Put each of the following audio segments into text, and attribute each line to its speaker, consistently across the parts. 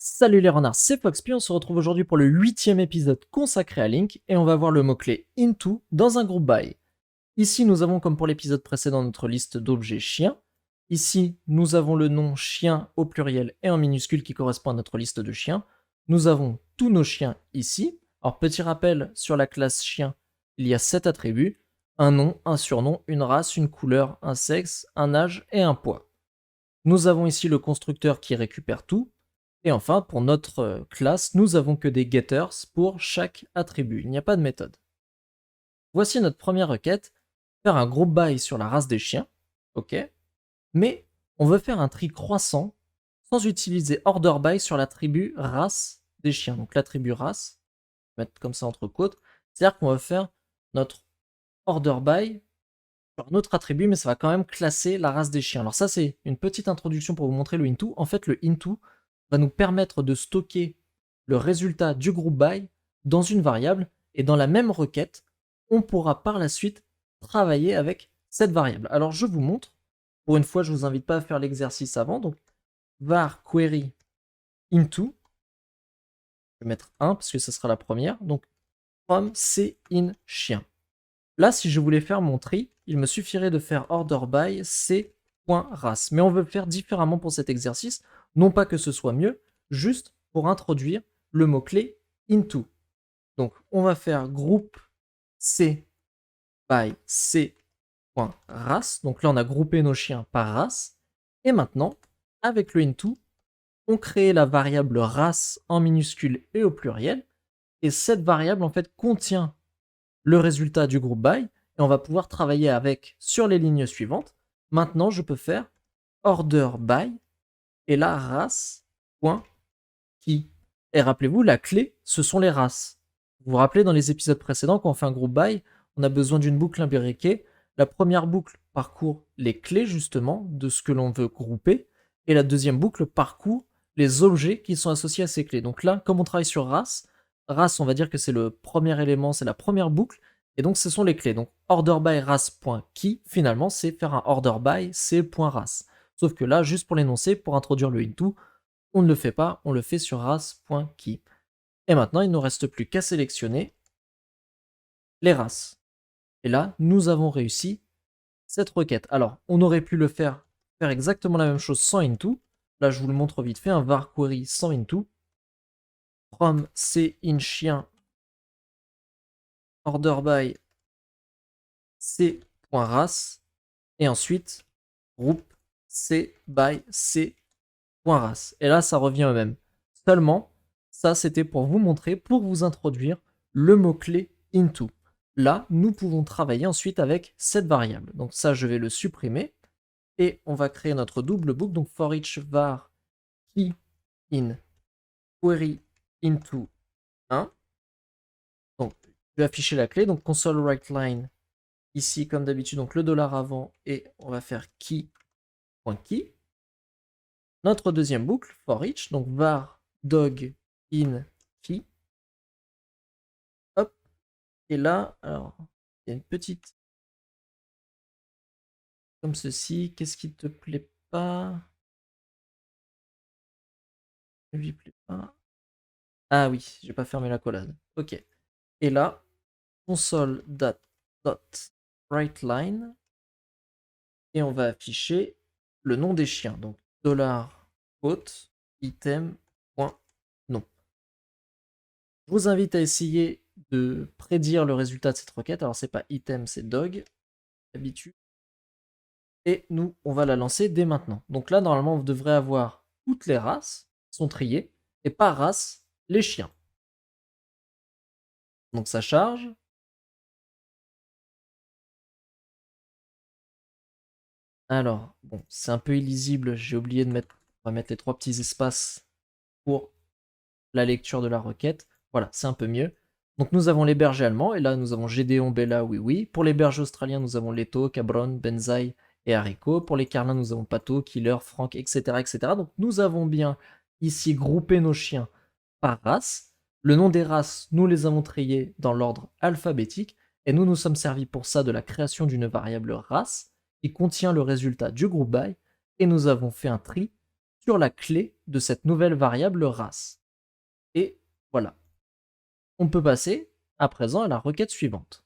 Speaker 1: Salut les renards, c'est Foxpy, on se retrouve aujourd'hui pour le 8e épisode consacré à Link et on va voir le mot-clé into dans un groupe by. Ici nous avons comme pour l'épisode précédent notre liste d'objets chiens. Ici nous avons le nom chien au pluriel et en minuscule qui correspond à notre liste de chiens. Nous avons tous nos chiens ici. Alors petit rappel, sur la classe chien, il y a 7 attributs, un nom, un surnom, une race, une couleur, un sexe, un âge et un poids. Nous avons ici le constructeur qui récupère tout. Et enfin, pour notre classe, nous avons que des getters pour chaque attribut. Il n'y a pas de méthode. Voici notre première requête. Faire un groupe by sur la race des chiens. Ok. Mais on veut faire un tri croissant sans utiliser order by sur l'attribut race des chiens. Donc l'attribut race, mettre comme ça entre côtes. C'est-à-dire qu'on va faire notre order by sur un autre attribut, mais ça va quand même classer la race des chiens. Alors ça, c'est une petite introduction pour vous montrer le into. En fait, le into va nous permettre de stocker le résultat du groupe by dans une variable, et dans la même requête, on pourra par la suite travailler avec cette variable. Alors je vous montre. Pour une fois, je vous invite pas à faire l'exercice avant. Donc var query into, je vais mettre 1 parce que ce sera la première. Donc from c in chien. Là, si je voulais faire mon tri, il me suffirait de faire order by c.race. Mais on veut le faire différemment pour cet exercice, non pas que ce soit mieux, juste pour introduire le mot-clé into. Donc, on va faire groupe c by c.race. Donc là, on a groupé nos chiens par race. Et maintenant, avec le into, on crée la variable race en minuscule et au pluriel. Et cette variable, en fait, contient le résultat du groupe by, et on va pouvoir travailler avec sur les lignes suivantes. Maintenant, je peux faire order by, et là, race.key. Et rappelez-vous, la clé, ce sont les races. Vous vous rappelez, dans les épisodes précédents, quand on fait un groupe by, on a besoin d'une boucle imbriquée. La première boucle parcourt les clés, justement, de ce que l'on veut grouper, et la deuxième boucle parcourt les objets qui sont associés à ces clés. Donc là, comme on travaille sur race, on va dire que c'est le premier élément, c'est la première boucle, et donc ce sont les clés. Donc order by race.key, finalement, c'est faire un order by c.race. Sauf que là, juste pour l'énoncer, pour introduire le into, on ne le fait pas, on le fait sur race.key. Et maintenant, il ne nous reste plus qu'à sélectionner les races. Et là, nous avons réussi cette requête. Alors, on aurait pu le faire exactement la même chose sans into. Là, je vous le montre vite fait, un var query sans into. From c in chien order by c.race et ensuite groupe c by c.race. Et là, ça revient au même. Seulement, ça, c'était pour vous montrer, pour vous introduire le mot-clé into. Là, nous pouvons travailler ensuite avec cette variable. Donc ça, je vais le supprimer. Et on va créer notre double boucle. Donc for each var key in query into 1. Donc, je vais afficher la clé. Donc console write line ici, comme d'habitude, donc le dollar avant. Et on va faire key.key. Notre deuxième boucle, for each. Donc var dog in key. Hop. Et là, alors, il y a une petite comme ceci. Qu'est-ce qui te plaît pas? Ne lui plaît pas. Ah oui, j'ai pas fermé la collade. Ok. Et là, console.writeLine. Et on va afficher le nom des chiens. Donc, $quote item.nom. Je vous invite à essayer de prédire le résultat de cette requête. Alors, c'est pas item, c'est dog. D'habitude. Et nous, on va la lancer dès maintenant. Donc là, normalement, vous devrez avoir toutes les races qui sont triées, et par race, les chiens. Donc ça charge. Alors, bon, c'est un peu illisible, j'ai oublié de mettre, on va mettre les 3 petits espaces pour la lecture de la requête. Voilà, c'est un peu mieux. Donc nous avons les bergers allemands, et là nous avons Gédéon, Bella, oui oui. Pour les bergers australiens, nous avons Leto, Cabron, Benzaï et Haricot. Pour les carlins, nous avons Pato, Killer, Frank, etc., etc. Donc nous avons bien ici groupé nos chiens par race. Le nom des races, nous les avons triés dans l'ordre alphabétique, et nous nous sommes servis pour ça de la création d'une variable race qui contient le résultat du groupe by, et nous avons fait un tri sur la clé de cette nouvelle variable race. Et voilà. On peut passer à présent à la requête suivante.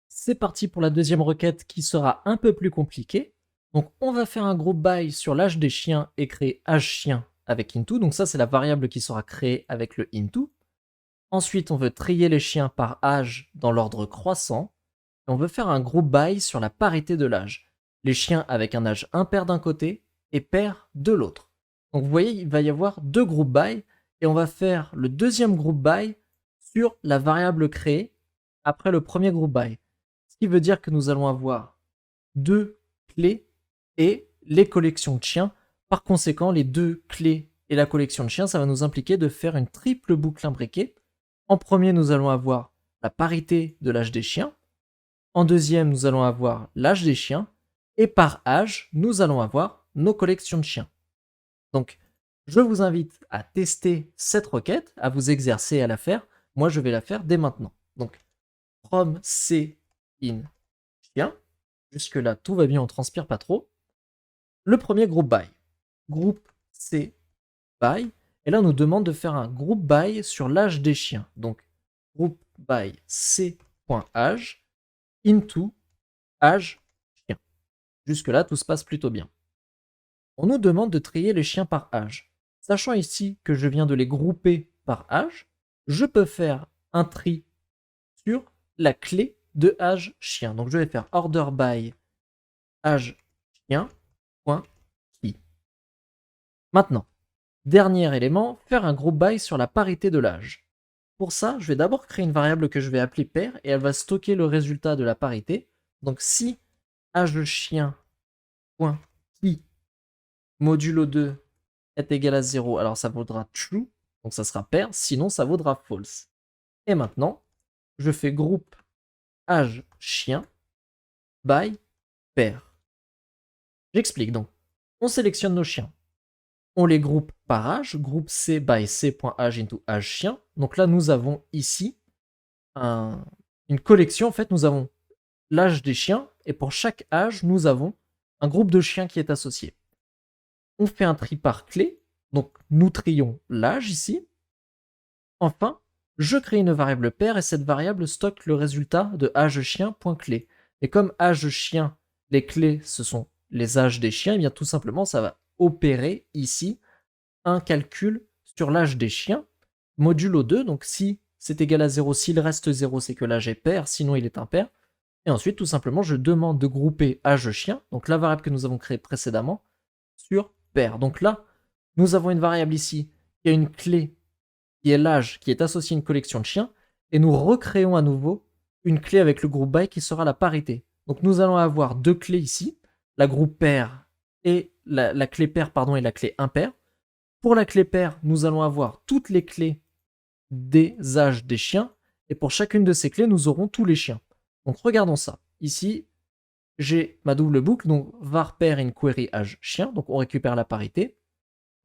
Speaker 1: C'est parti pour la deuxième requête qui sera un peu plus compliquée. Donc on va faire un groupe by sur l'âge des chiens et créer âge chien avec into. Donc ça c'est la variable qui sera créée avec le into. Ensuite on veut trier les chiens par âge dans l'ordre croissant. Et on veut faire un groupe by sur la parité de l'âge. Les chiens avec un âge impair d'un côté et pair de l'autre. Donc vous voyez, il va y avoir deux groupes by et on va faire le deuxième groupe by sur la variable créée après le premier groupe by. Ce qui veut dire que nous allons avoir deux clés et les collections de chiens. Par conséquent, les deux clés et la collection de chiens, ça va nous impliquer de faire une triple boucle imbriquée. En premier, nous allons avoir la parité de l'âge des chiens. En deuxième, nous allons avoir l'âge des chiens. Et par âge, nous allons avoir nos collections de chiens. Donc, je vous invite à tester cette requête, à vous exercer à la faire. Moi, je vais la faire dès maintenant. Donc, from c in chien. Jusque-là, tout va bien, on transpire pas trop. Le premier groupe by. Groupe c by. Et là, on nous demande de faire un groupe by sur l'âge des chiens. Donc, groupe by c.âge into âge chien. Jusque-là, tout se passe plutôt bien. On nous demande de trier les chiens par âge. Sachant ici que je viens de les grouper par âge, je peux faire un tri sur la clé de âge chien. Donc je vais faire order by âge chien.key. Maintenant, dernier élément, faire un groupe by sur la parité de l'âge. Pour ça, je vais d'abord créer une variable que je vais appeler pair et elle va stocker le résultat de la parité. Donc si âge chien.key modulo 2 est égal à 0, alors ça vaudra true, donc ça sera pair, sinon ça vaudra false. Et maintenant, je fais groupe âge chien by pair. J'explique donc. On sélectionne nos chiens. On les groupe par âge, groupe C by C.âge into âge chien. Donc là, nous avons ici une collection. En fait, nous avons l'âge des chiens et pour chaque âge, nous avons un groupe de chiens qui est associé. On fait un tri par clé. Donc, nous trions l'âge ici. Enfin, je crée une variable pair et cette variable stocke le résultat de âge chien.clé. Et comme âge chien, les clés, ce sont les âges des chiens, et bien tout simplement, ça va opérer ici un calcul sur l'âge des chiens, modulo 2. Donc, si c'est égal à 0, s'il reste 0, c'est que l'âge est pair, sinon il est impair. Et ensuite, tout simplement, je demande de grouper âge chien, donc la variable que nous avons créée précédemment, sur pair. Donc là, nous avons une variable ici qui a une clé qui est l'âge qui est associé à une collection de chiens, et nous recréons à nouveau une clé avec le groupe by qui sera la parité. Donc nous allons avoir deux clés ici, la groupe pair et la clé pair pardon et la clé impair. Pour la clé pair, nous allons avoir toutes les clés des âges des chiens, et pour chacune de ces clés, nous aurons tous les chiens. Donc regardons ça. Ici, j'ai ma double boucle, donc var pair in query âge chien, donc on récupère la parité.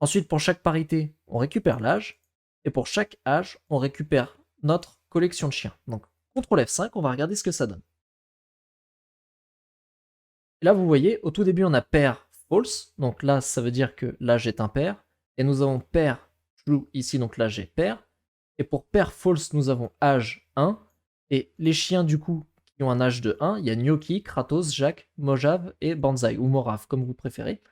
Speaker 1: Ensuite, pour chaque parité, on récupère l'âge. Et pour chaque âge, on récupère notre collection de chiens. Donc, CTRL F5, on va regarder ce que ça donne. Et là, vous voyez, au tout début, on a pair false. Donc là, ça veut dire que l'âge est impair. Et nous avons pair true ici, donc l'âge est pair. Et pour pair false, nous avons âge 1. Et les chiens, du coup, qui ont un âge de 1, il y a Gnocchi, Kratos, Jacques, Mojave et Banzai, ou Morave, comme vous préférez.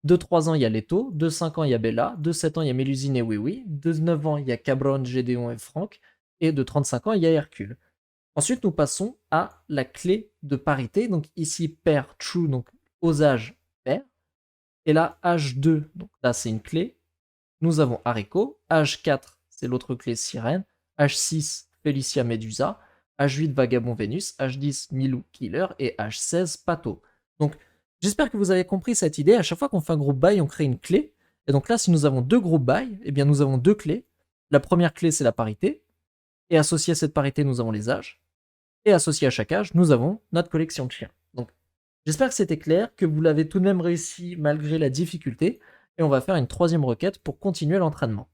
Speaker 1: De 3 ans, il y a Leto. De 5 ans, il y a Bella. De 7 ans, il y a Mélusine et Oui. De 9 ans, il y a Cabron, Gédéon et Franck. Et de 35 ans, il y a Hercule. Ensuite, nous passons à la clé de parité. Donc ici, pair true, donc aux âges pair. Et là, âge 2, donc là, c'est une clé. Nous avons Haricot. Âge 4, c'est l'autre clé Sirène. Âge 6, Félicia Médusa. Âge 8, Vagabond Vénus. Âge 10, Milou Killer. Et âge 16, Pato. Donc, j'espère que vous avez compris cette idée. À chaque fois qu'on fait un groupe by, on crée une clé. Et donc là, si nous avons deux groupes by, eh bien nous avons deux clés. La première clé, c'est la parité. Et associé à cette parité, nous avons les âges. Et associé à chaque âge, nous avons notre collection de chiens. Donc, j'espère que c'était clair, que vous l'avez tout de même réussi malgré la difficulté. Et on va faire une troisième requête pour continuer l'entraînement.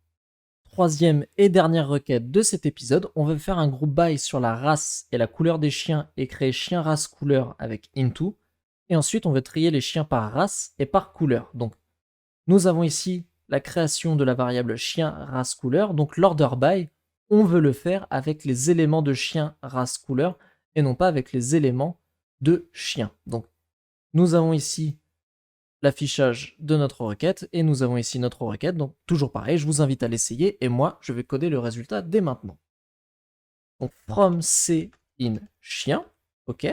Speaker 1: Troisième et dernière requête de cet épisode, on va faire un groupe by sur la race et la couleur des chiens et créer chien race couleur avec into. Et ensuite, on veut trier les chiens par race et par couleur. Donc, Nous avons ici la création de la variable chien race couleur. Donc l'order by, on veut le faire avec les éléments de chien race couleur et non pas avec les éléments de chien. Donc nous avons ici l'affichage de notre requête et nous avons ici notre requête. Donc toujours pareil, je vous invite à l'essayer et moi je vais coder le résultat dès maintenant. Donc from C in chien, ok.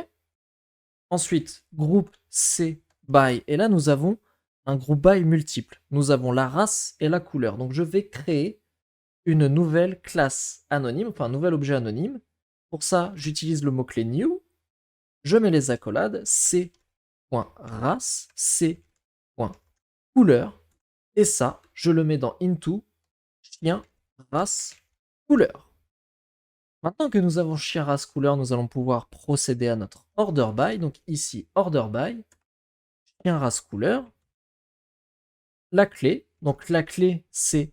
Speaker 1: Ensuite groupe C by, et là nous avons un groupe by multiple. Nous avons la race et la couleur. Donc je vais créer une nouvelle classe anonyme, enfin un nouvel objet anonyme. Pour ça, j'utilise le mot-clé new. Je mets les accolades c.race, c.couleur. Et ça, je le mets dans into chien race couleur. Maintenant que nous avons chien race couleur, nous allons pouvoir procéder à notre order by. Donc ici, order by, chien race couleur. La clé, donc la clé, c'est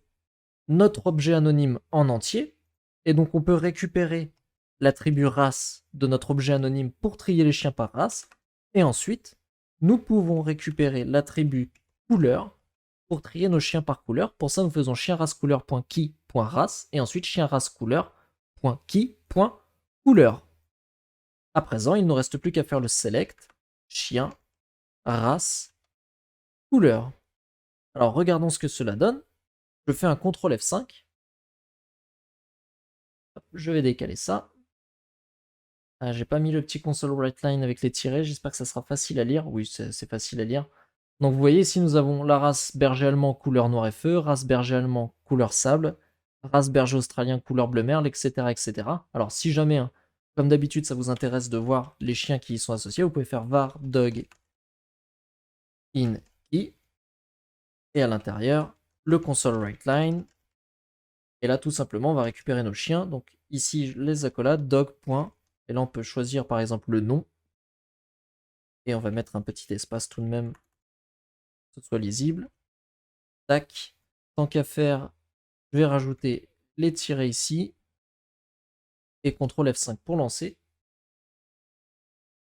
Speaker 1: notre objet anonyme en entier. Et donc on peut récupérer l'attribut race de notre objet anonyme pour trier les chiens par race. Et ensuite, nous pouvons récupérer l'attribut couleur pour trier nos chiens par couleur. Pour ça, nous faisons chien race couleur.key.race et ensuite chien race couleur.key.couleur. À présent, il ne nous reste plus qu'à faire le select chien race couleur. Alors regardons ce que cela donne. Je fais un CTRL F5. Je vais décaler ça. J'ai pas mis le petit console write line avec les tirets, j'espère que ça sera facile à lire. Oui, c'est facile à lire. Donc vous voyez ici, nous avons la race berger allemand couleur noir et feu, race berger allemand couleur sable, race berger australien couleur bleu merle, etc. etc. Alors si jamais, hein, comme d'habitude, ça vous intéresse de voir les chiens qui y sont associés, vous pouvez faire var dog in key, et à l'intérieur, le console write line. Et là, tout simplement, on va récupérer nos chiens. Donc ici, les accolades, dog. Et là, on peut choisir par exemple le nom. Et on va mettre un petit espace tout de même, que ce soit lisible. Tac. Tant qu'à faire, je vais rajouter les tirets ici. Et CTRL F5 pour lancer.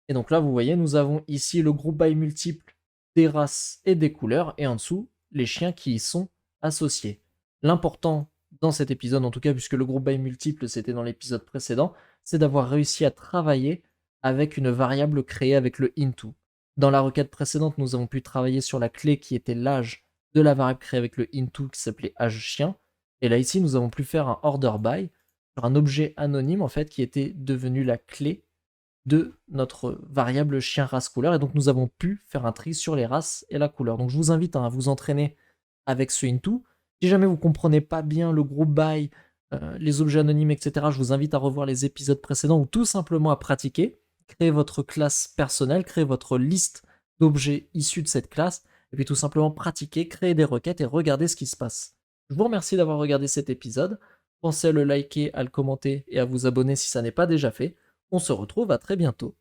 Speaker 1: Et donc là, vous voyez, nous avons ici le groupe by multiple des races et des couleurs. Et en dessous, les chiens qui y sont associés. L'important dans cet épisode, en tout cas, puisque le groupe by multiple, c'était dans l'épisode précédent, c'est d'avoir réussi à travailler avec une variable créée avec le into. Dans la requête précédente, nous avons pu travailler sur la clé qui était l'âge de la variable créée avec le into qui s'appelait âge chien. Et là, ici, nous avons pu faire un order by sur un objet anonyme, en fait, qui était devenu la clé de notre variable chien race couleur. Et donc, nous avons pu faire un tri sur les races et la couleur. Donc, je vous invite à vous entraîner avec ce into. Si jamais vous ne comprenez pas bien le group by, les objets anonymes, etc., je vous invite à revoir les épisodes précédents ou tout simplement à pratiquer. Créer votre classe personnelle, créer votre liste d'objets issus de cette classe, et puis tout simplement pratiquer, créer des requêtes et regarder ce qui se passe. Je vous remercie d'avoir regardé cet épisode. Pensez à le liker, à le commenter et à vous abonner si ça n'est pas déjà fait. On se retrouve à très bientôt.